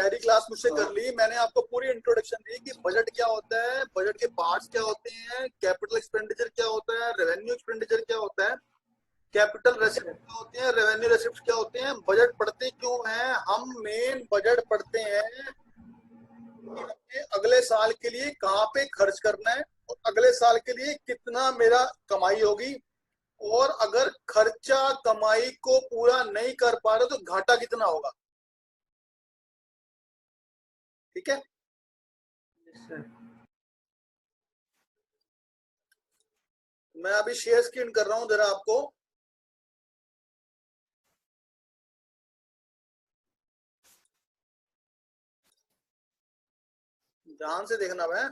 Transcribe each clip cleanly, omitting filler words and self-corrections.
पहली क्लास मुझसे कर ली, मैंने आपको पूरी इंट्रोडक्शन दी कि बजट क्या होता है, बजट के पार्ट्स क्या होते हैं, कैपिटल एक्सपेंडिचर क्या होता है, रेवेन्यू एक्सपेंडिचर क्या होता है, कैपिटल रेसिप्ट क्या होते हैं, रेवेन्यू रेसिप्ट क्या होते हैं, बजट पढ़ते क्यों हैं हम। मेन बजट पढ़ते हैं कि हमें अगले साल के लिए कहाँ पे खर्च करना है और अगले साल के लिए कितना मेरा कमाई होगी, और अगर खर्चा कमाई को पूरा नहीं कर पा रहे तो घाटा कितना होगा। ठीक है, मैं अभी शेयर स्क्रीन कर रहा हूं जरा आपको। ध्यान से देखना मैं।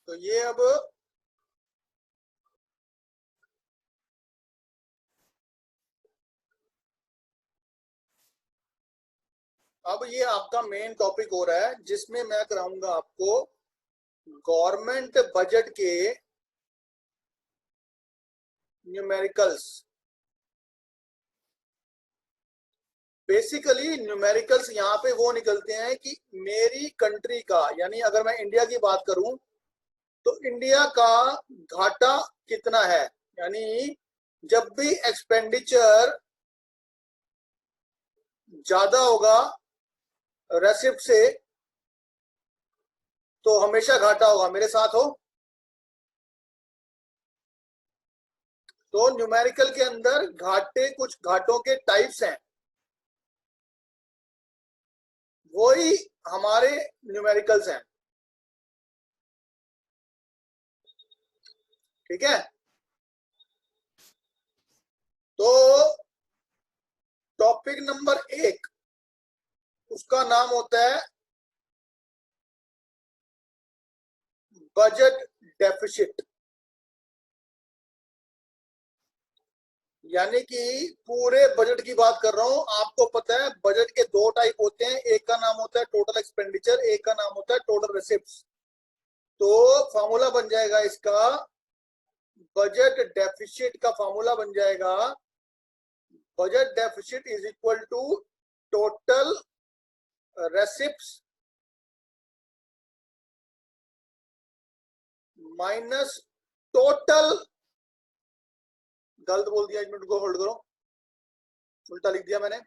तो ये अब ये आपका मेन टॉपिक हो रहा है जिसमें मैं कराऊंगा आपको गवर्नमेंट बजट के न्यूमेरिकल्स। बेसिकली न्यूमेरिकल्स यहाँ पे वो निकलते हैं कि मेरी कंट्री का, यानी अगर मैं इंडिया की बात करूं तो इंडिया का घाटा कितना है। यानी जब भी एक्सपेंडिचर ज्यादा होगा रेसिप्ट से तो हमेशा घाटा होगा। मेरे साथ हो? तो न्यूमेरिकल के अंदर घाटे, कुछ घाटों के टाइप्स हैं, वही हमारे न्यूमेरिकल्स हैं। ठीक है, तो टॉपिक नंबर 1 उसका नाम होता है बजट डेफिसिट। यानी कि पूरे बजट की बात कर रहा हूं। आपको पता है बजट के दो टाइप होते हैं, एक का नाम होता है टोटल एक्सपेंडिचर, एक का नाम होता है टोटल रिसिप्ट्स। तो फॉर्मूला बन जाएगा इसका, बजट डेफिसिट का फॉर्मूला बन जाएगा budget deficit is equal to total receipts minus total, गलत बोल दिया, 1 मिनट को होल्ड करो, उल्टा लिख दिया मैंने,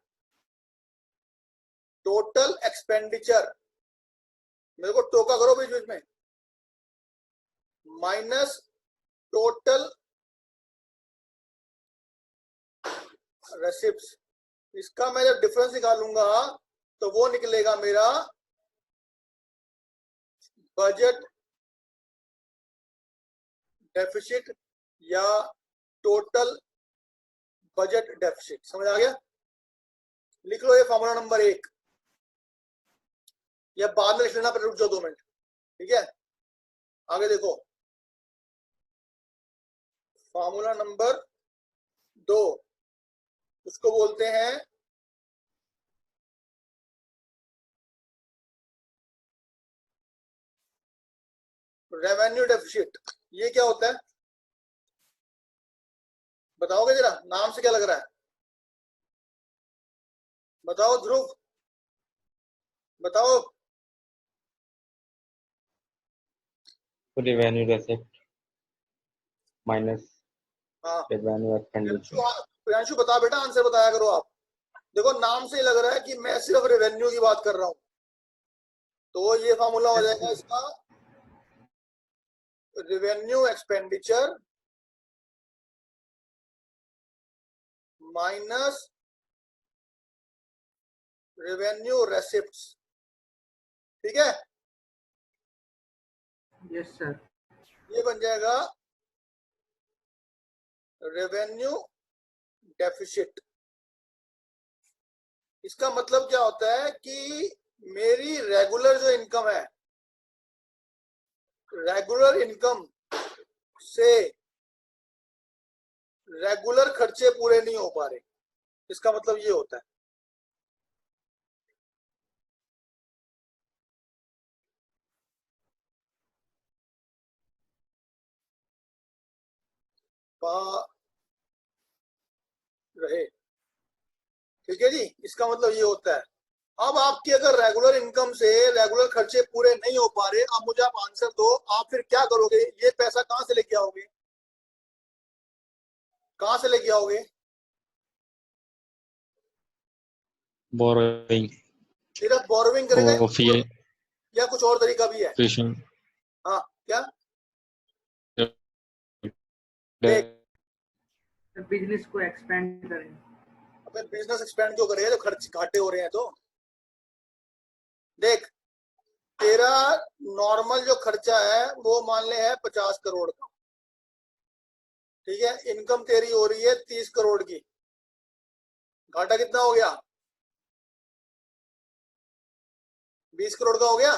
टोटल एक्सपेंडिचर, मेरे को टोका करो बीच बीच में, माइनस टोटल रेसिप्ट्स। इसका मैं जब डिफरेंस निकालूंगा तो वो निकलेगा मेरा बजट डेफिसिट या टोटल बजट डेफिसिट। समझ आ गया? लिख लो ये फॉर्मूला नंबर 1, या बाद में लिख लेना, पर रुक जाओ 2 मिनट। ठीक है, आगे देखो, फॉर्मूला नंबर 2 उसको बोलते हैं रेवेन्यू डेफिसिट। ये क्या होता है बताओगे जरा, नाम से क्या लग रहा है? बताओ ध्रुव, बताओ। रेवेन्यू रेसिप्ट माइनस हाँ, रेवेन्यू एक्सपेंडिचर। प्रियांशु बता बेटा, आंसर बताया करो आप। देखो नाम से लग रहा है कि मैं सिर्फ रेवेन्यू की बात कर रहा हूं, तो ये फॉर्मूला हो जाएगा इसका, रेवेन्यू एक्सपेंडिचर माइनस रेवेन्यू रेसिप्ट्स। ठीक है, यस सर। ये बन जाएगा रेवेन्यू डेफिसिट। इसका मतलब क्या होता है कि मेरी रेगुलर जो इनकम है, रेगुलर इनकम से रेगुलर खर्चे पूरे नहीं हो पा रहे, इसका मतलब ये होता है। छपा रहे। ठीक है जी, इसका मतलब ये होता है। अब आपकी अगर रेगुलर इनकम से रेगुलर खर्चे पूरे नहीं हो पा रहे, अब मुझे आप आंसर दो, आप फिर क्या करोगे? ये पैसा कहां से लेके आओगे? कहां से लेके आओगे? बोरोइंग सिर्फ बोरोविंग करेगा ऑफ ये या कुछ और तरीका भी है? ट्यूशन हाँ, क्या? देख, बिजनेस को एक्सपेंड करें। अबे बिजनेस एक्सपेंड क्यों करेगा जब खर्च घाटे हो रहे हैं? तो देख, तेरा नॉर्मल जो खर्चा है वो मान ले है 50 करोड़ का। ठीक है, इनकम तेरी हो रही है 30 करोड़ की, घाटा कितना हो गया? 20 करोड़ का हो गया।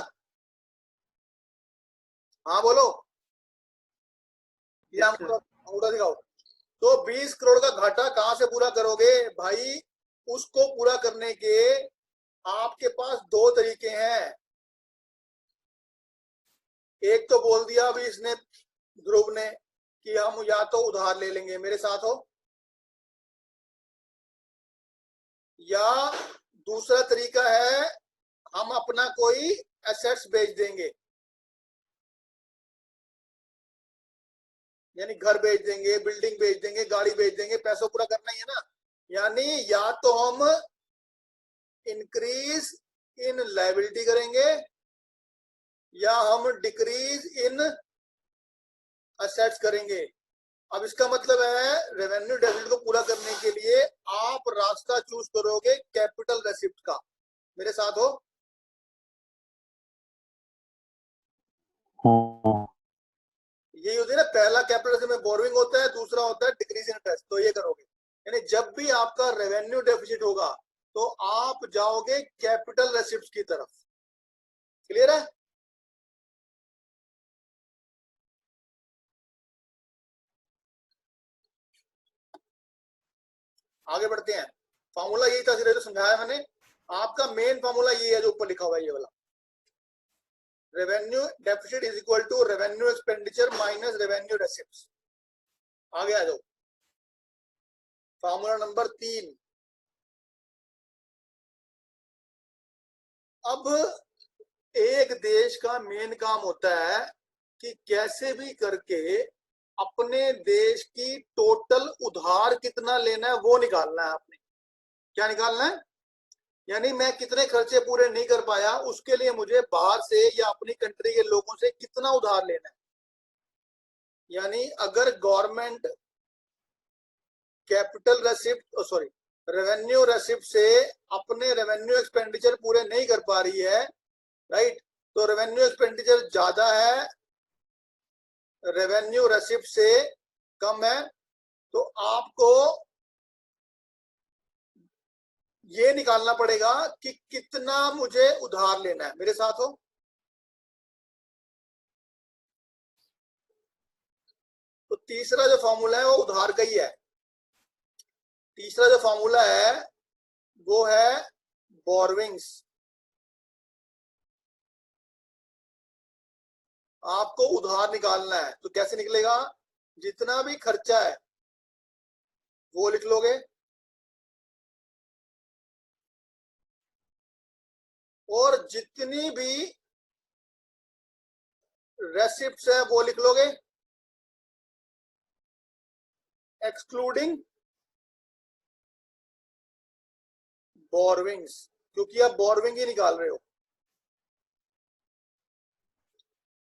हाँ बोलो, ये अंगूठा दिखाओ। तो 20 करोड़ का घाटा कहां से पूरा करोगे भाई? उसको पूरा करने के आपके पास दो तरीके हैं। एक तो बोल दिया अभी इसने, ध्रुव ने, कि हम या तो उधार ले लेंगे, मेरे साथ हो, या दूसरा तरीका है हम अपना कोई एसेट्स बेच देंगे, यानी घर बेच देंगे, बिल्डिंग बेच देंगे, गाड़ी बेच देंगे, पैसा पूरा करना ही है ना। यानी या तो हम इंक्रीज इन लायबिलिटी करेंगे या हम डिक्रीज इन असेट्स करेंगे। अब इसका मतलब है रेवेन्यू डेफिसिट को पूरा करने के लिए आप रास्ता चूज करोगे कैपिटल रेसिप्ट का। मेरे साथ हो? यही होती है ना, पहला कैपिटल रेसिप्ट में बोरोइंग होता है, दूसरा होता है डिक्रीज इन इंटरेस्ट। तो ये करोगे, यानी जब भी आपका रेवेन्यू डेफिसिट होगा तो आप जाओगे कैपिटल रेसिप्ट की तरफ। क्लियर है? आगे बढ़ते हैं। फॉर्मूला यही था, सिर्फ समझाया मैंने। आपका मेन फॉर्मूला ये है जो ऊपर लिखा हुआ है, ये वाला। Revenue deficit is equal to revenue expenditure minus revenue receipts. आगे आ जाओ, फॉर्मूला नंबर 3। अब एक देश का मेन काम होता है कि कैसे भी करके अपने देश की टोटल उधार कितना लेना है वो निकालना है आपने। क्या निकालना है? यानी मैं कितने खर्चे पूरे नहीं कर पाया, उसके लिए मुझे बाहर से या अपनी कंट्री के लोगों से कितना उधार लेना है। यानी अगर government capital receipt sorry revenue receipt से अपने रेवेन्यू एक्सपेंडिचर पूरे नहीं कर पा रही है, राइट, तो रेवेन्यू एक्सपेंडिचर ज्यादा है, रेवेन्यू रेसिप्ट से कम है, तो आपको ये निकालना पड़ेगा कि कितना मुझे उधार लेना है। मेरे साथ हो? तो तीसरा जो फॉर्मूला है वो उधार का ही है। तीसरा जो फॉर्मूला है वो है बोरविंग्स। आपको उधार निकालना है तो कैसे निकलेगा? जितना भी खर्चा है वो लिख लोगे, और जितनी भी रेसिप्ट्स है वो लिख लोगे, एक्सक्लूडिंग बोरविंग्स, क्योंकि आप बोरविंग ही निकाल रहे हो।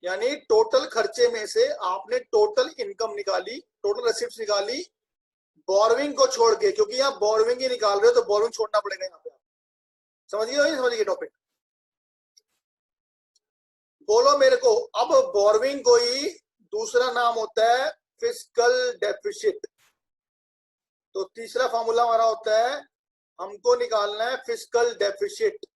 यानी टोटल खर्चे में से आपने टोटल इनकम निकाली, टोटल रेसिप्ट्स निकाली, बोरविंग को छोड़ के, क्योंकि आप बोरविंग ही निकाल रहे हो तो बोरविंग छोड़ना पड़ेगा यहाँ पे। समझ गए? नहीं समझ गए टॉपिक? बोलो मेरे को। अब बोरविंग को ही दूसरा नाम होता है फिस्कल डेफिसिट। तो तीसरा फॉर्मूला हमारा होता है, हमको निकालना है fiscal deficit.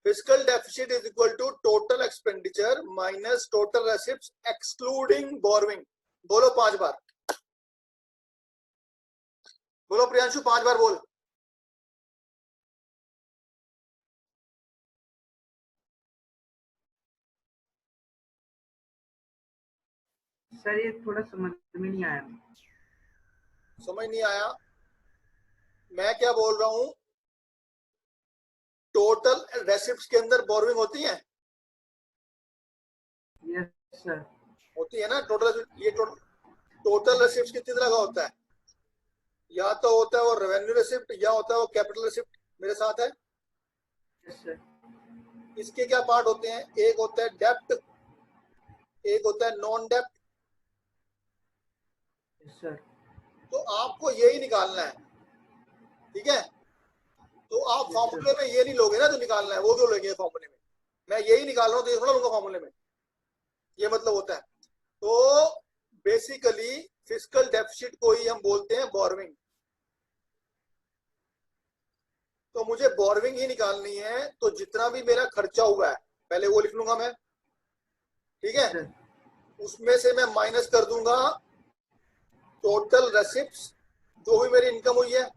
Fiscal deficit is equal to total expenditure minus total receipts excluding borrowing. बोलो 5 बार, बोलो प्रियांशु 5 बार बोल। सर ये थोड़ा समझ में नहीं आया। समझ नहीं आया? मैं क्या बोल रहा हूं, टोटल रेसिप्ट्स के अंदर बोरोइंग होती है? Yes sir. होती है ना टोटल। ये टोटल रेसिप्ट्स कितनी तरह का होता है? या तो होता है वो रेवेन्यू रेसिप्ट, या होता है वो कैपिटल रेसिप्ट। मेरे साथ है? Yes sir. इसके क्या पार्ट होते हैं? एक होता है डेप्ट, एक होता है नॉन डेप्ट। Yes sir. तो आपको यही निकालना है, ठीक है? तो आप यस सर। फॉर्मूले में ये नहीं लोगे ना जो निकालना है, वो क्यों लोगे फॉर्मूले में? मैं यही निकाल रहा हूँ तो ये थोड़ा लूंगा फॉर्मूले में, ये मतलब होता है। तो बेसिकली फिस्कल डेफिसिट को ही हम बोलते हैं बोरविंग। तो मुझे बोरविंग ही निकालनी है, तो जितना भी मेरा खर्चा हुआ है पहले वो लिख लूंगा मैं, ठीक है? Yes sir. उसमें से मैं माइनस कर दूंगा टोटल रेसिप्ट्स, जो भी मेरी इनकम हुई है,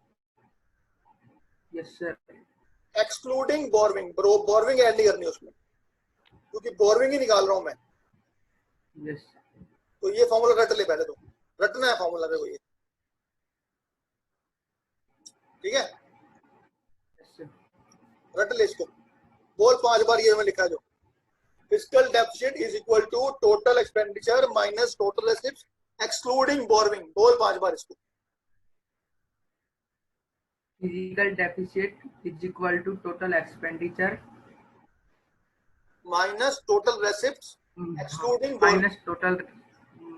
yes sir. Excluding borrowing. Borrowing add नहीं करनी उसमें, क्योंकि बोरविंग ही निकाल रहा हूं मैं। यस। तो ये फॉर्मूला रट ले पहले, तो रटना है फॉर्मूला मेरे को ये, ठीक है? Yes sir. रट ले इसको, बोल 5 बार ये मैं लिखा है जो, fiscal deficit is equal to total expenditure minus total receipts excluding borrowing. बोल 5 बार इसको। Physical deficit is equal to total expenditure minus total receipts excluding borrowing.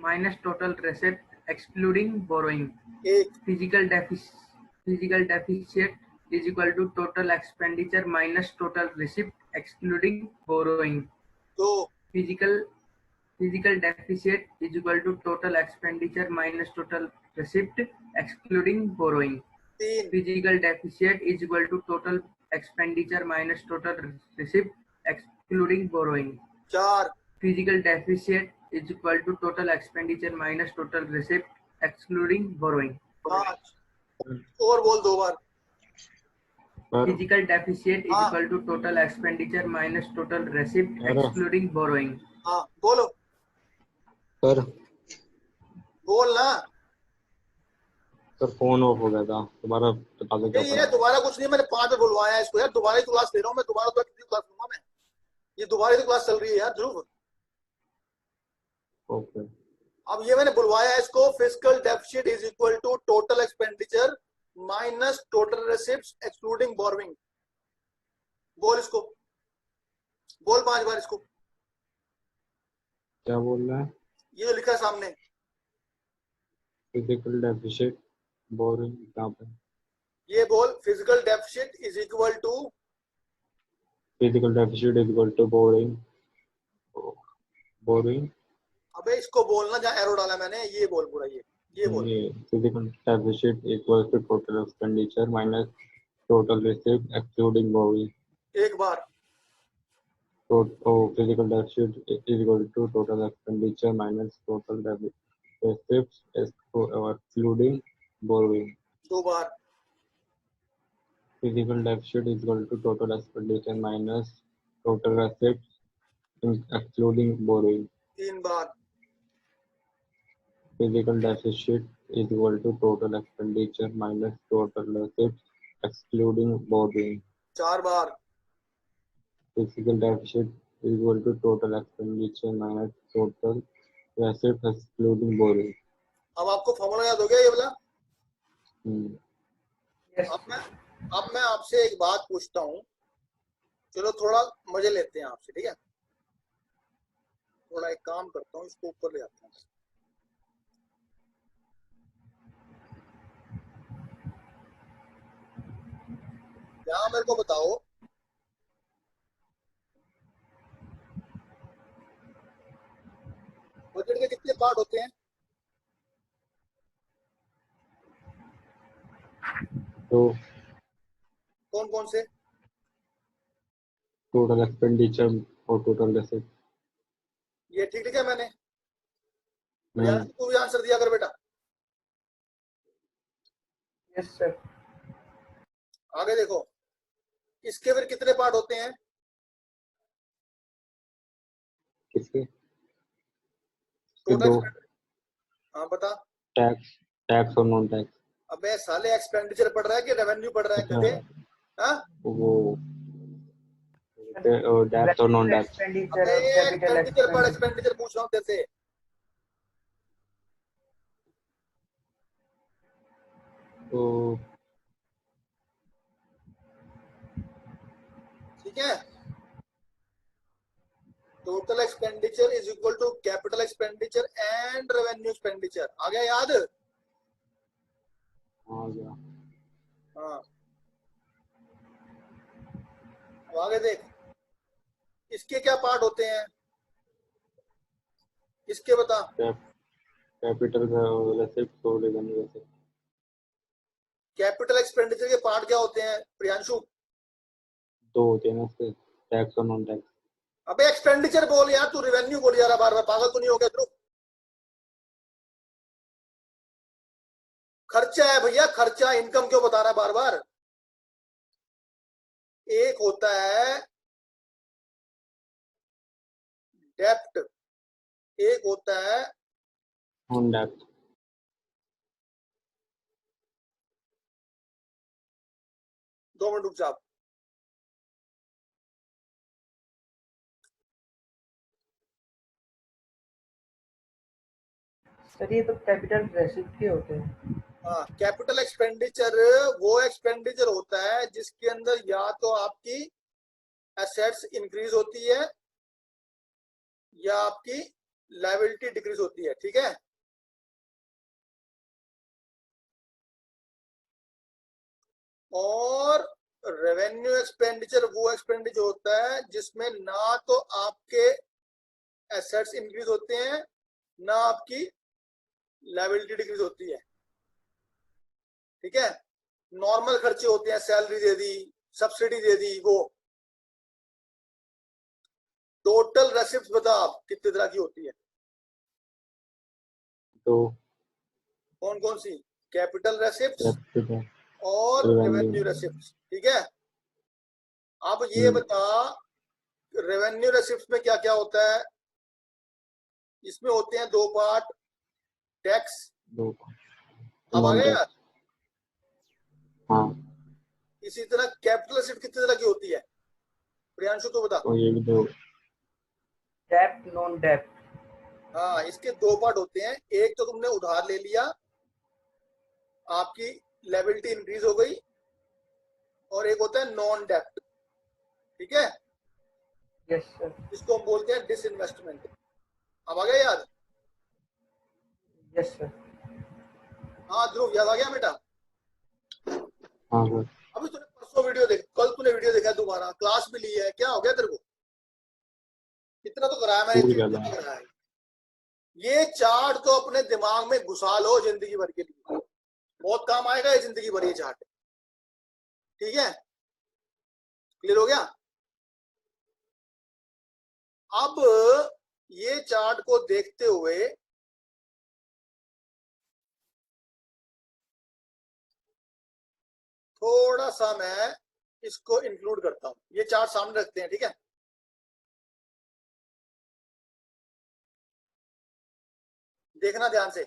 Minus total receipt excluding borrowing. एक। Physical deficit is equal to total expenditure minus total receipt excluding borrowing. दो। Physical deficit is equal to total expenditure minus total receipt excluding borrowing. तीन। Physical deficit is equal to total expenditure minus total receipt excluding borrowing. चार। Physical deficit is equal to total expenditure minus total receipt excluding borrowing. 5। और बोल 2 बार। Sir Physical deficit is हाँ equal to total expenditure minus total receipt sir excluding borrowing. हाँ बोलो, sir बोल ना। Sir phone of हो गया था, दोबारा बता दो क्या नहीं करना है है। दोबारा कुछ नहीं, मैंने 5 बार बुलवाया है इसको यार, दोबारा ही तो क्लास ले रहा हूँ मैं, दोबारा तो कितनी क्लास लूंगा मैं? ये दोबारा ही तो क्लास चल रही है यार ध्रुव। ओके अब ये मैंने बुलवाया है इसको, fiscal deficit is equal to total expenditure minus total receipts excluding borrowing. बोल इसको, बोल 5 बार इसको। क्या बोल रहा है? ये जो लिखा है सामने, फिजिकल डेफिसिट बोरिंग कहाँ पे? ये बोल physical deficit is equal to. Physical deficit is equal to boring boring अबे इसको बोलना जहाँ एरो डाला मैंने, ये बोल पूरा ये बोल। ये physical deficit equal to total expenditure minus total received excluding borrowing. एक बार। Physical deficit is equal to total expenditure minus total receipts excluding borrowing. 2 बार। Physical deficit is equal to total expenditure minus total receipts excluding borrowing. 3 bar. Physical deficit is equal to total expenditure minus total receipts excluding borrowing. 4 bar. Physical deficit is equal to total expenditure minus total receipts excluding borrowing. अब आपको formula याद हो गया ये वाला? Yes. अब मैं आपसे एक बात पूछता हूँ, चलो थोड़ा मजे लेते हैं आपसे, ठीक है? थोड़ा एक काम करता हूँ, इसको ऊपर ले आता हूँ। यहाँ मेरे को बताओ, बजट के कितने पार्ट होते हैं? तो कौन कौन से? total expenditure और total receipt. ये ठीक लिखा है मैंने? तू भी आंसर दिया कर बेटा। Yes sir. आगे देखो, इसके फिर कितने पार्ट होते हैं? किसके? टोटल दो। हाँ बता। टैक्स टैक्स और नॉन टैक्स। अबे साले एक्सपेंडिचर पढ़ रहा है कि रेवेन्यू पढ़ रहा है अच्छा गधे? हाँ? वो टैक्स और नॉन रेवेन्यू टैक्स। एक्सपेंडिचर अबे और कैपिटल एक्सपेंडिचर पढ़, एक्सपेंडिचर। एक्सपेंडिचर पूछ रहा हूँ तेरे से। तो ठीक है, total expenditure is equal to capital expenditure and revenue expenditure. आ गया याद? आ गया। हाँ, अब आगे देख, इसके क्या पार्ट होते हैं, इसके बता। कैपिटल रेसिप्ट और रेवेन्यू रेसिप्ट। कैपिटल एक्सपेंडिचर के पार्ट क्या होते हैं प्रियांशु? दो होते हैं ना इसके, टैक्स और नॉन टैक्स। अबे एक्सपेंडिचर बोल यार, तू रेवेन्यू बोल यार, बार बार पागल तो नहीं हो गया तू? खर्चा है भैया, खर्चा, इनकम क्यों बता रहा है बार बार? एक होता है डेप्ट, एक होता है नॉन टैक्स। 2 मिनट रुक जा। सर ये तो कैपिटल रेसिप्ट के होते हैं। हाँ, कैपिटल एक्सपेंडिचर वो एक्सपेंडिचर होता है जिसके अंदर या तो आपकी एसेट्स इंक्रीज होती है या आपकी लायबिलिटी डिक्रीज होती है। ठीक है, और रेवेन्यू एक्सपेंडिचर वो एक्सपेंडिचर होता है जिसमें ना तो आपके एसेट्स इंक्रीज होते हैं ना आपकी लायबिलिटी डिक्रीज होती है। ठीक है, नॉर्मल खर्चे होते हैं, सैलरी दे दी, सब्सिडी दे दी, वो। टोटल रेसिप्ट बता आप कितने तरह की होती है? तो कौन कौन सी? कैपिटल रेसिप्ट कैपिटल और रेवेन्यू। Revenue receipt. ठीक है, अब ये बता, रेवेन्यू रेसिप्ट में क्या क्या होता है? इसमें होते हैं 2 पार्ट, टैक्स। दो अब आ नॉन गया यार? टैक्स। हाँ, इसी तरह कैपिटल रेसिप्ट कितने तरह की होती है प्रियांशु, तो बता। तो ये भी दो। डेप्ट नॉन डेप्ट। हाँ, इसके 2 पार्ट होते हैं। एक तो तुमने उधार ले लिया, आपकी लायबिलिटी इंक्रीज हो गई, और एक होता है नॉन डेप्ट। ठीक है, यस सर। इसको हम बोलते हैं डिसइन्वेस्टमेंट। अब आ गया याद? Yes sir. हाँ ध्रुव, याद आ गया बेटा? हाँ सर। अभी तूने परसों वीडियो देख, कल तूने वीडियो देखा, दोबारा क्लास भी ली है, क्या हो गया तेरे को? इतना तो कराया मैंने, भूल इसके गया वीडियो था। नहीं कराया है। ये चार्ट तो अपने दिमाग में घुसा लो जिंदगी भर के लिए, बहुत काम आएगा ये जिंदगी भर ये चार्ट। ठीक है, क्लियर हो गया? अब ये चार्ट को देखते हुए थोड़ा सा मैं इसको इंक्लूड करता हूं। ये चार्ट सामने रखते हैं, ठीक है? देखना ध्यान से।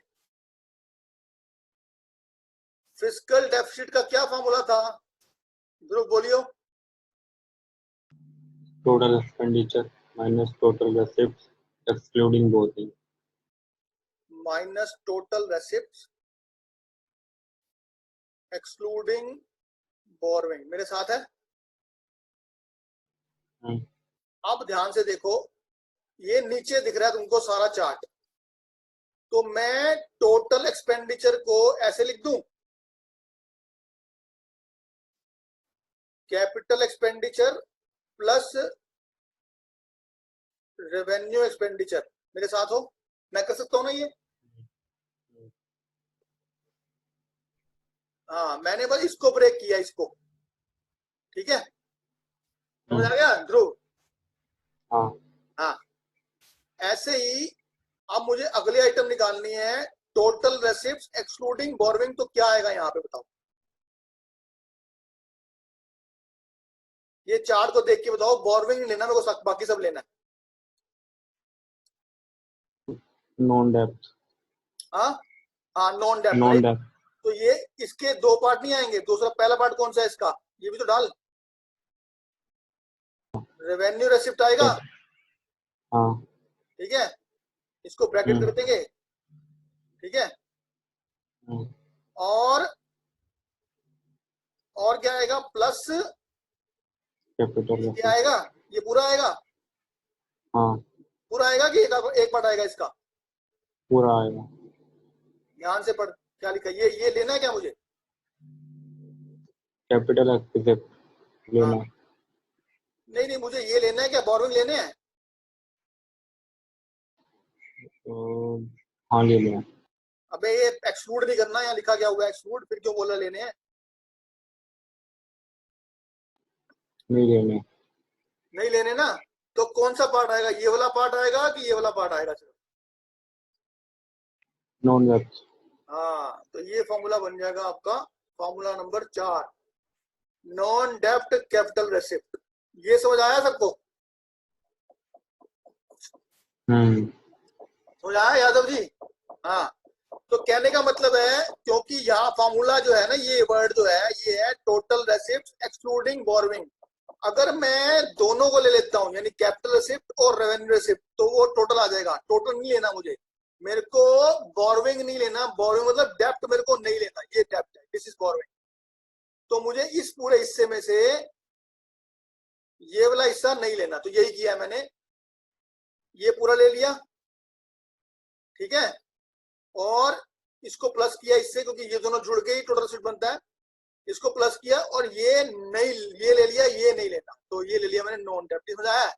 फिस्कल डेफिसिट का क्या फॉर्मूला था ध्रुव, बोलियो? Total expenditure minus total receipt excluding borrowing. Minus total receipt excluding borrowing. मेरे साथ है? अब ध्यान से देखो, ये नीचे दिख रहा है तुमको सारा चार्ट, तो मैं टोटल एक्सपेंडिचर को ऐसे लिख दूं, capital expenditure plus revenue expenditure. मेरे साथ हो? मैं कर सकता हूं ना ये? हाँ, मैंने बस इसको ब्रेक किया, इसको। ठीक है, समझ आ गया ध्रुव? हाँ, हाँ, ऐसे ही अब मुझे अगली आइटम निकालनी है, टोटल रेसिप्ट्स एक्सक्लूडिंग बोरविंग। तो क्या आएगा यहाँ पे बताओ? ये चार्ट को देख के बताओ, बोरविंग लेना मेरे को, बाकी सब लेना है। नॉन डेप्ट। हाँ हाँ, नॉन डेप्ट, नॉन राइट। डेप्ट। तो ये इसके दो पार्ट नहीं आएंगे, दूसरा पहला पार्ट कौन सा है इसका, ये भी तो डाल, रेवेन्यू रेसिप्ट आएगा, हाँ। ठीक है, इसको ब्रैकेट कर देंगे, ठीक है, हम्म, और क्या आएगा, प्लस कैपिटल क्या आएगा, ये पूरा आएगा, हाँ पूरा आएगा कि एक पार्ट आएगा इसका, पूरा आएगा। ध्यान से पढ़, क्या लिखा है, ये लेना है क्या मुझे, कैपिटल एक्विजिट हाँ, लेना। नहीं नहीं, मुझे ये लेना है क्या, बोरोइंग लेने हैं, तो हाँ ले लिया। अबे ये एक्सक्लूड नहीं करना, यहाँ लिखा गया हुआ है एक्सक्लूड, फिर क्यों बोला लेने हैं, नहीं लेने। नहीं लेने ना, तो कौन सा पार्ट आएगा, ये वाला पार्ट आएगा कि ये वाला पार्ट आएगा सिर्फ, नॉन डेप्ट। हाँ, तो ये फॉर्मूला बन जाएगा आपका, फॉर्मूला नंबर 4, नॉन डेप्ट कैपिटल रेसिप्ट। ये समझ आया सबको, समझ आया यादव जी, हाँ। तो कहने का मतलब है, क्योंकि यहाँ फॉर्मूला जो है ना, ये वर्ड जो है ये है टोटल रेसिप्ट एक्सक्लूडिंग बोरोइंग, अगर मैं दोनों को ले लेता हूँ, यानी कैपिटल रेसिप्ट और रेवेन्यू रेसिप्ट, तो वो टोटल आ जाएगा, टोटल नहीं लेना मुझे, मेरे को बोरोइंग नहीं लेना, बोरोइंग मतलब डेप्ट मेरे को नहीं लेना, ये डेप्ट है, दिस इज बोरोइंग, तो मुझे इस पूरे हिस्से में से ये वाला हिस्सा नहीं लेना, तो यही किया मैंने, ये पूरा ले लिया, ठीक है, और इसको प्लस किया इससे, क्योंकि ये दोनों जुड़ के ही टोटल रेसिप्ट बनता है, इसको प्लस किया, और ये नहीं, ये ले लिया, ये नहीं लेना, तो ये ले लिया मैंने नॉन डेप्ट, समझ आया।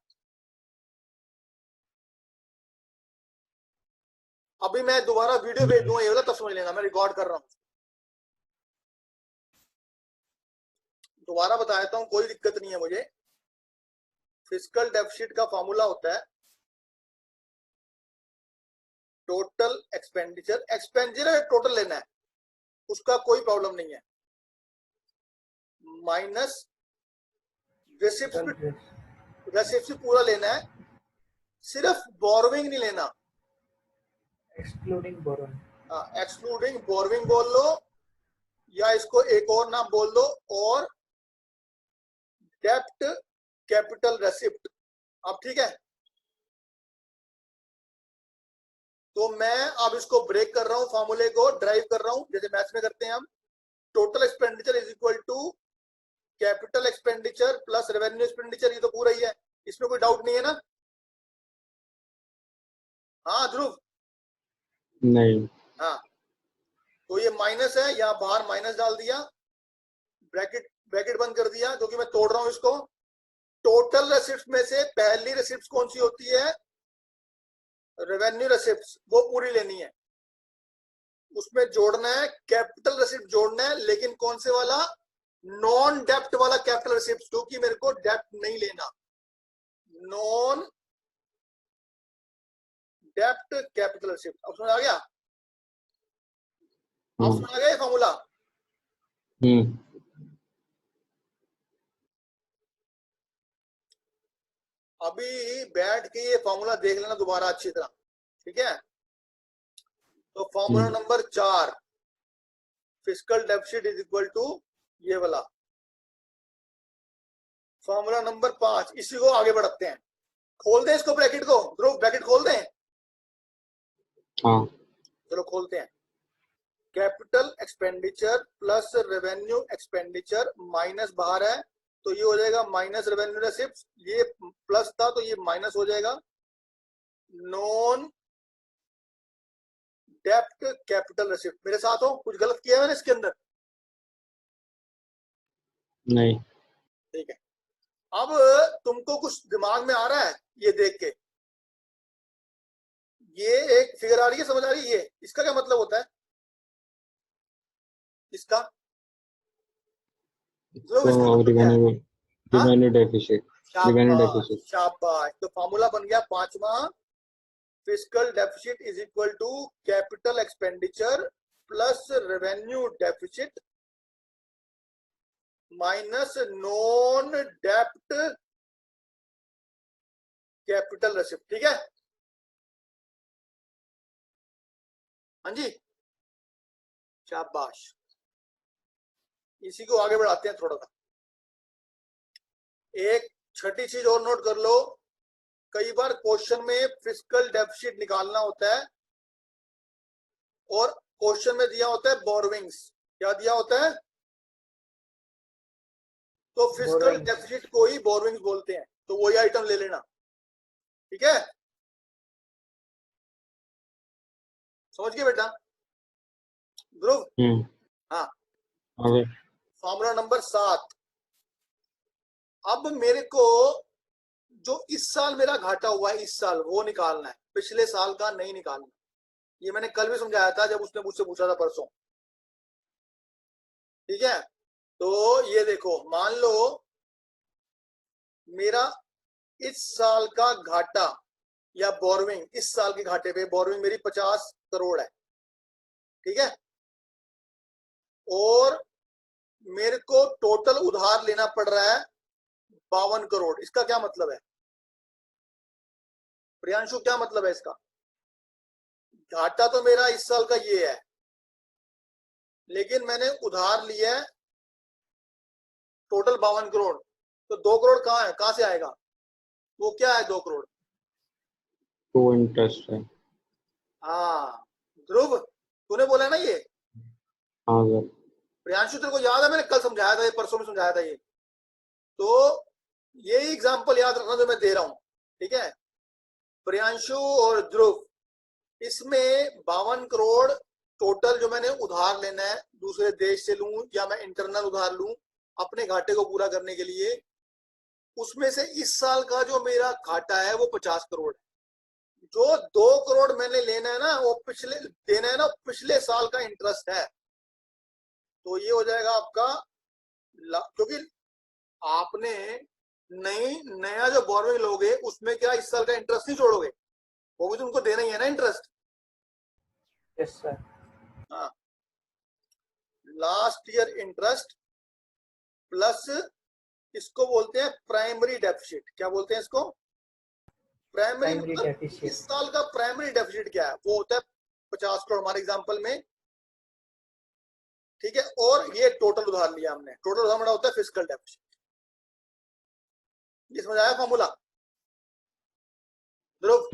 अभी मैं दोबारा वीडियो भेज दूंगा ये वाला, तब समझ लेना, मैं रिकॉर्ड कर रहा हूँ, दोबारा बता देता हूँ, कोई दिक्कत नहीं है मुझे। फिस्कल डेफिसिट का फॉर्मूला होता है टोटल एक्सपेंडिचर, एक्सपेंडिचर टोटल लेना है, उसका कोई प्रॉब्लम नहीं है, माइनस रेसिप्ट, रेसिप्ट पूरा लेना है, सिर्फ बोरोइंग नहीं लेना, एक्सक्लूडिंग बोरोइंग, एक्सक्लूडिंग बोरोइंग बोल लो, या इसको एक और नाम बोल दो, और डेप्ट कैपिटल रेसिप्ट, अब ठीक है। तो मैं अब इसको ब्रेक कर रहा हूं, फॉर्मूले को ड्राइव कर रहा हूं, जैसे मैथ्स में करते हैं हम, total expenditure is equal to capital expenditure plus revenue expenditure, ये तो पूरा ही है, इसमें कोई डाउट नहीं है ना, हाँ ध्रुव, नहीं। हाँ, तो ये माइनस है, यहाँ बाहर माइनस डाल दिया, ब्रैकेट ब्रैकेट बंद कर दिया, क्योंकि मैं तोड़ रहा हूं इसको, टोटल रेसिप्ट में से पहली रेसिप्ट कौन सी होती है, रेवेन्यू रेसिप्ट, वो पूरी लेनी है, उसमें जोड़ना है कैपिटल रेसिप्ट जोड़ना है, लेकिन कौन से वाला, नॉन डेप्ट वाला कैपिटल रेसिप्ट, क्योंकि मेरे को डेप्ट नहीं लेना, नॉन डेप्ट कैपिटल रेसिप्ट। अब समझ आ गया, अब समझ आ गया फॉर्मूला, अभी बैठ के ये फॉर्मूला देख लेना दोबारा अच्छी तरह, ठीक है। तो formula number 4, fiscal deficit is equal to ये वाला, फॉर्मूला नंबर 5, इसी को आगे बढ़ते हैं, खोल दें इसको, ब्रैकेट को ध्रुव, ब्रैकेट खोल दें, हाँ चलो खोलते हैं, capital expenditure plus revenue expenditure, minus बाहर है, तो ये हो जाएगा माइनस रेवेन्यू रेसिप्ट, ये प्लस था तो ये माइनस हो जाएगा, नॉन डेप्ट कैपिटल रेसिप्ट, मेरे साथ हो, कुछ गलत किया है मैंने इसके अंदर, नहीं। ठीक है। अब तुमको कुछ दिमाग में आ रहा है ये देख के, ये एक फिगर आ रही है, समझ आ रही है, ये इसका क्या मतलब होता है, इसका जो इसका तो मतलब क्या है, हाँ, रिवेन्यू डेफिसिट। रिवेन्यू शाबाश डेफिसिट। शाबाश, तो फॉर्मूला बन गया 5वां, fiscal deficit is equal to capital expenditure plus revenue deficit minus non डेप्ट कैपिटल रेसिप्ट, ठीक है। हाँ जी, शाबाश। इसी को आगे बढ़ाते हैं थोड़ा सा। एक छठी चीज और नोट कर लो, कई बार क्वेश्चन में फिस्कल डेफिसिट निकालना होता है और क्वेश्चन में दिया होता है बोरविंग्स। क्या दिया होता है? तो फिस्कल Borrowings. डेफिसिट को ही बोरविंग्स बोलते हैं, तो वही आइटम ले लेना, ठीक है? समझ गए बेटा? ध्रुव, हाँ, आगे फॉर्मूला नंबर 7। अब मेरे को जो इस साल मेरा घाटा हुआ है, इस साल वो निकालना है, पिछले साल का नहीं निकालना। ये मैंने कल भी समझाया था जब उसने मुझसे पूछा था परसों, ठीक है? तो ये देखो, मान लो मेरा इस साल का घाटा या बोरविंग, इस साल के घाटे पे बोरविंग मेरी 50 करोड़ है, ठीक है? और मेरे को टोटल उधार लेना पड़ रहा है 52 करोड़। इसका क्या मतलब है प्रियांशु? क्या मतलब है इसका? घाटा तो मेरा इस साल का ये है, लेकिन मैंने उधार लिया है टोटल 52 करोड़। तो 2 करोड़ कहाँ है, कहाँ से आएगा? वो क्या है 2 करोड़? तो इंटरेस्ट है। हाँ ध्रुव, तूने बोला ना ये। हाँ सर। प्रियांशु तेरे को याद है मैंने कल समझाया था, ये परसों में समझाया था ये। तो ये एग्जांपल याद रखना जो मैं दे रहा हूं, ठीक है? प्रियांशु और ध्रुव, इसमें 52 करोड़ टोटल जो मैंने उधार लेना है, दूसरे देश से लूं या मैं इंटरनल उधार लूं अपने घाटे को पूरा करने के लिए, उसमें से इस साल का जो मेरा घाटा है वो 50 करोड़ है। जो 2 करोड़ मैंने लेना है ना, वो पिछले देना है ना, पिछले साल का इंटरेस्ट है। तो ये हो जाएगा आपका, क्योंकि आपने नया जो बोरविंग लोगे उसमें क्या इस साल का इंटरेस्ट नहीं छोड़ोगे, वो भी तो उनको देना ही है ना इंटरेस्ट। Yes, sir. हाँ, लास्ट ईयर इंटरेस्ट प्लस, इसको बोलते हैं प्राइमरी डेफिसिट। क्या बोलते हैं इसको? प्राइमरी Primary मतलब deficit. इस साल का प्राइमरी डेफिसिट क्या है? वो होता है 50 करोड़ हमारे एग्जांपल में, ठीक है? और ये टोटल उधार लिया हमने, टोटल उधार बड़ा होता है फिस्कल डेफिसिट। ये समझ आया फॉर्मूला ध्रुव?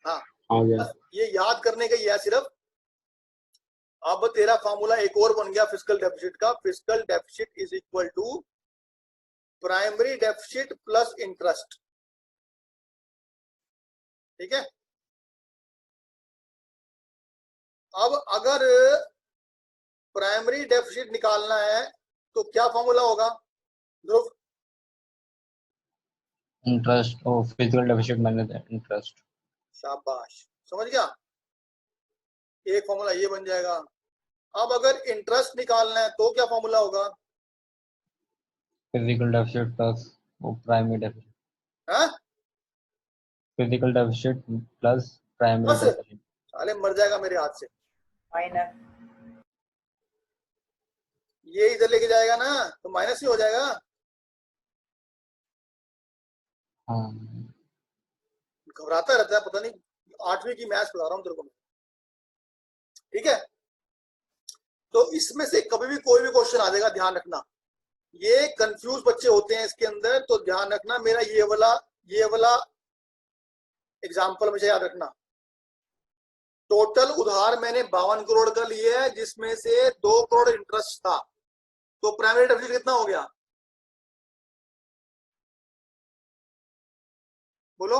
हाँ, आ गया। बस ये याद करने का ही है सिर्फ। अब तेरा फॉर्मूला एक और बन गया फिस्कल डेफिसिट का। Fiscal deficit is equal to primary deficit plus interest, ठीक है? अब अगर प्राइमरी डेफिसिट निकालना है तो क्या फॉर्मूला होगा ध्रुव? इंटरेस्ट और फिजिकल डेफिसिट माइनस इंटरेस्ट। शाबाश, समझ गया? एक फॉर्मूला ये बन जाएगा। अब अगर इंटरेस्ट निकालना है तो क्या फॉर्मूला होगा? फिजिकल डेफिसिट प्लस वो प्राइमरी डेफिसिट। हाँ, फिजिकल डेफिसिट प्लस प्राइमरी बस डेफिसिट। साले मर जाएगा मेरे हाथ से। Minor. ये इधर लेके जाएगा ना तो माइनस ही हो जाएगा। हाँ घबराता रहता है, पता नहीं। 8वीं की मैथ्स पढ़ा रहा हूँ तेरे को, ठीक है? तो इसमें से कभी भी कोई भी क्वेश्चन आ जाएगा, ध्यान रखना। ये कंफ्यूज बच्चे होते हैं इसके अंदर, तो ध्यान रखना मेरा ये वाला एग्जाम्पल मुझे याद रखना। टोटल उधार मैंने 52 करोड़ का लिया है, जिसमें से 2 करोड़ इंटरेस्ट था। तो प्राइमरी डेफिसिट कितना हो गया बोलो?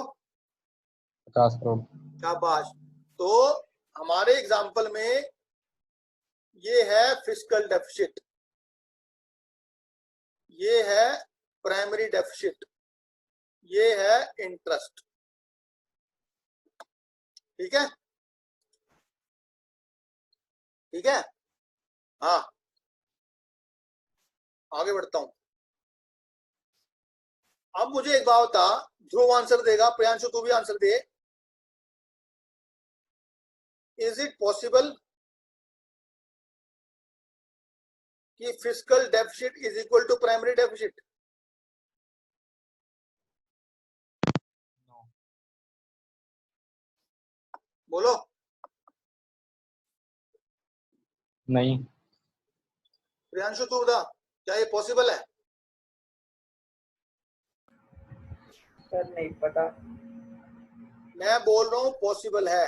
50 करोड़। शाबाश। तो हमारे एग्जाम्पल में ये है फिस्कल डेफिसिट, ये है प्राइमरी डेफिसिट, ये है इंटरेस्ट, ठीक है? ठीक है, हाँ। आगे बढ़ता हूं। अब मुझे एक बात बता, ध्रुव आंसर देगा, प्रियांशु तू भी आंसर दे। इज इट पॉसिबल कि fiscal deficit is equal to primary deficit? बोलो। नहीं। प्रियांशु तू बता, क्या ये पॉसिबल है? सर नहीं पता। मैं बोल रहा हूँ पॉसिबल है।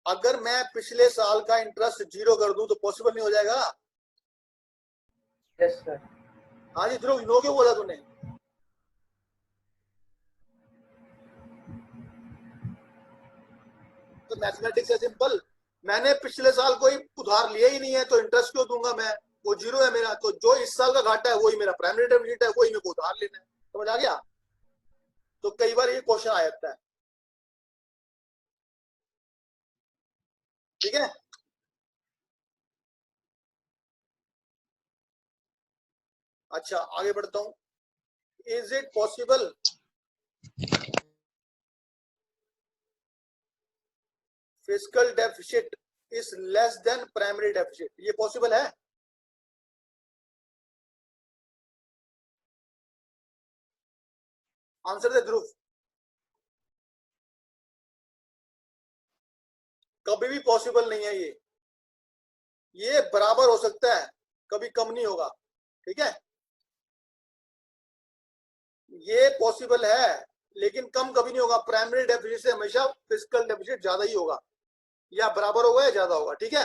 अगर मैं पिछले साल का इंटरेस्ट जीरो कर दूं तो पॉसिबल नहीं हो जाएगा? Yes sir. हाँ जी ध्रुव, नो क्यों बोला तूने? तो मैथमेटिक्स है सिंपल। मैंने पिछले साल कोई उधार लिया ही नहीं है, तो इंटरेस्ट क्यों दूंगा मैं? वो जीरो है मेरा, तो जो इस साल का घाटा है वही मेरा प्राइमरी डेबिट है, वही मेरे को उधार लेना है। समझ आ गया? तो कई बार ये क्वेश्चन आ जाता है। ठीक है, अच्छा आगे बढ़ता हूँ। Is it possible physical deficit is less than primary deficit? ये पॉसिबल है? आंसर दे ध्रुव। कभी भी पॉसिबल नहीं है ये बराबर हो सकता है, कभी कम नहीं होगा। ठीक है, ये पॉसिबल है लेकिन कम कभी नहीं होगा। प्राइमरी डेफिसिट से हमेशा फिजिकल डेफिसिट ज्यादा ही होगा, या बराबर होगा या ज्यादा होगा। ठीक है,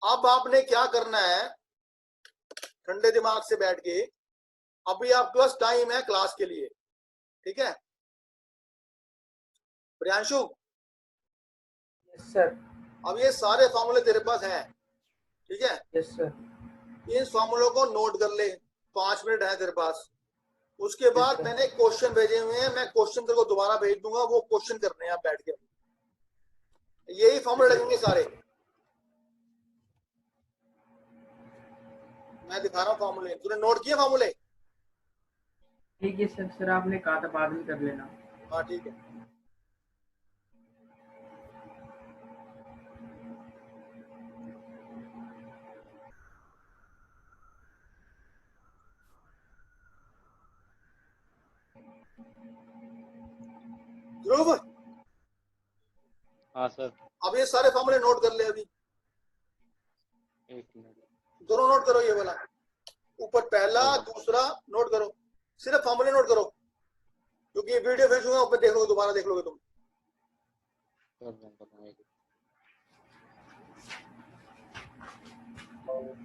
अब आपने क्या करना है, ठंडे दिमाग से बैठ के, अभी आपके पास टाइम है क्लास के लिए। ठीक है प्रियांशु, यस सर। अब ये सारे फॉर्मूले तेरे पास हैं। ठीक है, यस सर। इन फॉर्मूलों को नोट कर ले, 5 मिनट है तेरे पास। उसके यस बाद सर। मैंने क्वेश्चन भेजे हुए हैं, मैं क्वेश्चन तेरे को दोबारा भेज दूंगा, वो क्वेश्चन करने हैं आप बैठ के। यही फॉर्मूले लगेंगे सारे, मैं दिखा रहा हूँ फॉर्मूले। तूने नोट किए फॉर्मूले? ठीक है सर, सर आपने कहा था बाद में कर लेना। हाँ ठीक है। ध्रुव, हाँ सर। अब ये सारे फॉर्मूले नोट कर ले अभी। एक मिनट। दोनों नोट करो, ये वाला ऊपर पहला कर दूसरा नोट करो, सिर्फ फॉर्मूले नोट करो, क्योंकि ये वीडियो भेजूंगा ऊपर देख लोगे, दोबारा देख लोगे तुम। रहा हूँ।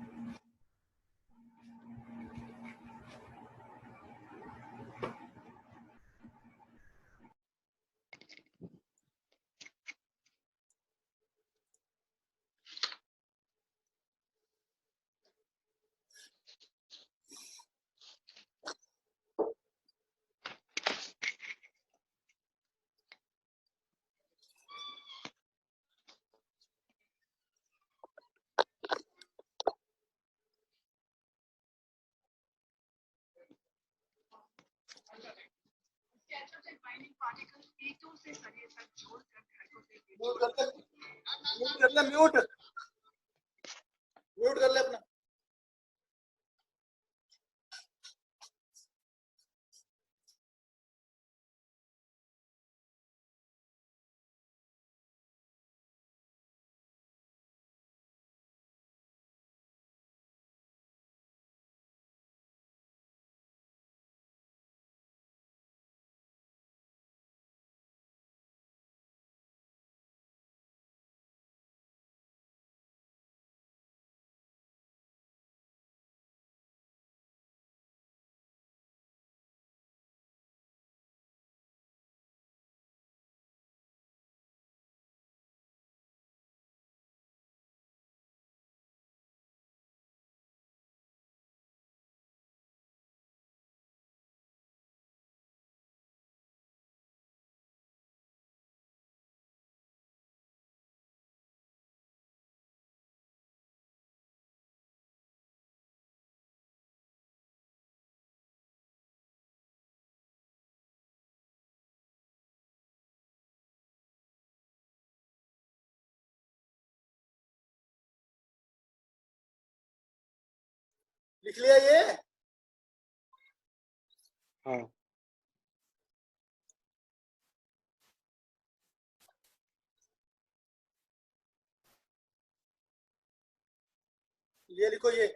म्यूट कर ले, म्यूट कर ले, म्यूट म्यूट कर ले अपना। लिख लिया ये? हाँ। ये लिखो, ये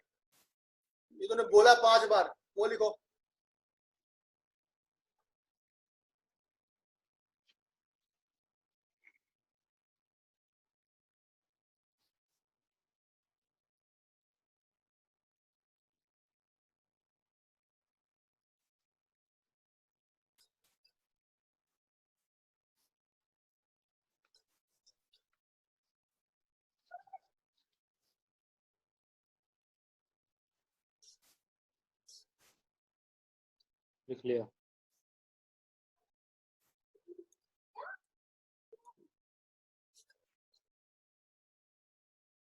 तूने बोला 5 बार, वो लिखो। लिख लिया।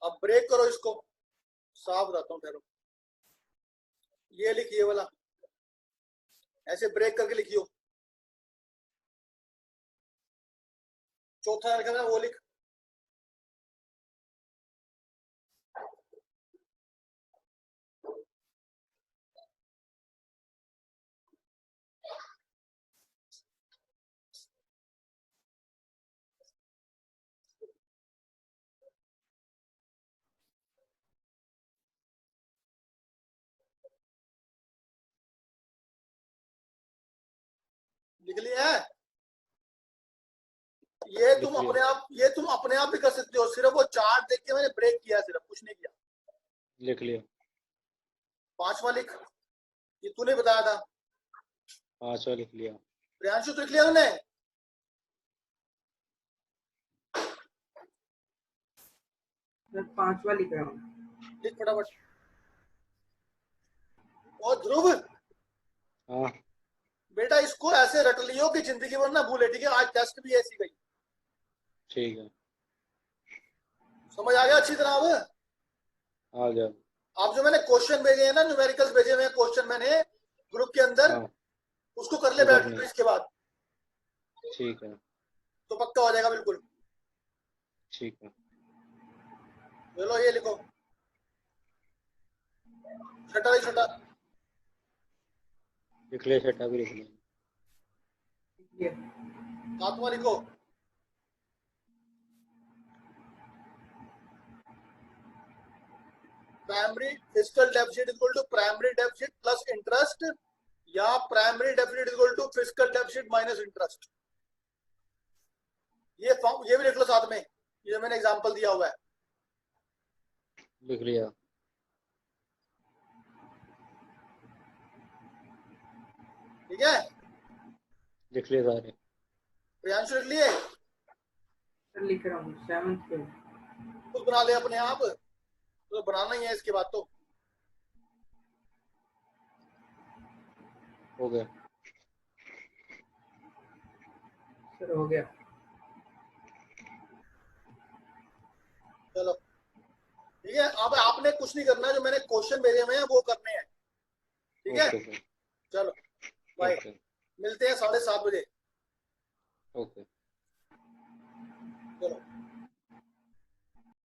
अब ब्रेक करो इसको, साफ बताता हूँ ठहरो। ये लिखिए वाला, ऐसे ब्रेक करके लिखियो। चौथा लिखा था वो लिख। लिख लिया है? ये तुम अपने आप भी कर सकते हो, सिर्फ वो चार्ट देख के मैंने ब्रेक किया, सिर्फ कुछ नहीं किया। लिख लिया। 5वां लिख, ये तूने बताया था। 5वां लिख लिया। प्रियांशु तो लिख लिया तूने? मैं 5वां लिख रहा हूँ। लिख फटाफट। और ध्रुव, हाँ बेटा इसको ऐसे रट लियो कि जिंदगी भर ना भूले, ठीक है? आज टेस्ट भी ऐसी गई। ठीक है, समझ आ गया अच्छी तरह? अब आ गया। आप जो मैंने क्वेश्चन भेजे हैं ना, न्यूमेरिकल्स भेजे हुए हैं क्वेश्चन मैंने ग्रुप के अंदर, हाँ उसको कर ले वो बैठ करने। इसके बाद, ठीक है। तो पक्का हो जाएगा बिल्कुल। ठीक है। चलो ये लिखो, छठा छठा लिख लिया। छठा भी लिख लिया। ये 7वां लिखो, primary fiscal deficit equal to primary deficit plus interest, या primary deficit equal to fiscal deficit minus interest. ये भी लिख लो साथ में, ये मैंने एग्जांपल दिया हुआ है। लिख लिया। ठीक है, लिख लिए सारे। प्रियांशु लिख लिए? लिख रहा हूँ 7th पे। कुछ बना ले अपने आप, तो बनाना ही है इसके बाद तो। हो गया सर, हो गया। चलो ठीक है, अब आपने कुछ नहीं करना, जो मैंने क्वेश्चन भेजे हुए हैं वो करने हैं, ठीक है? Okay sir. चलो बाय, ओके। मिलते हैं 7:30 बजे। ओके। चलो।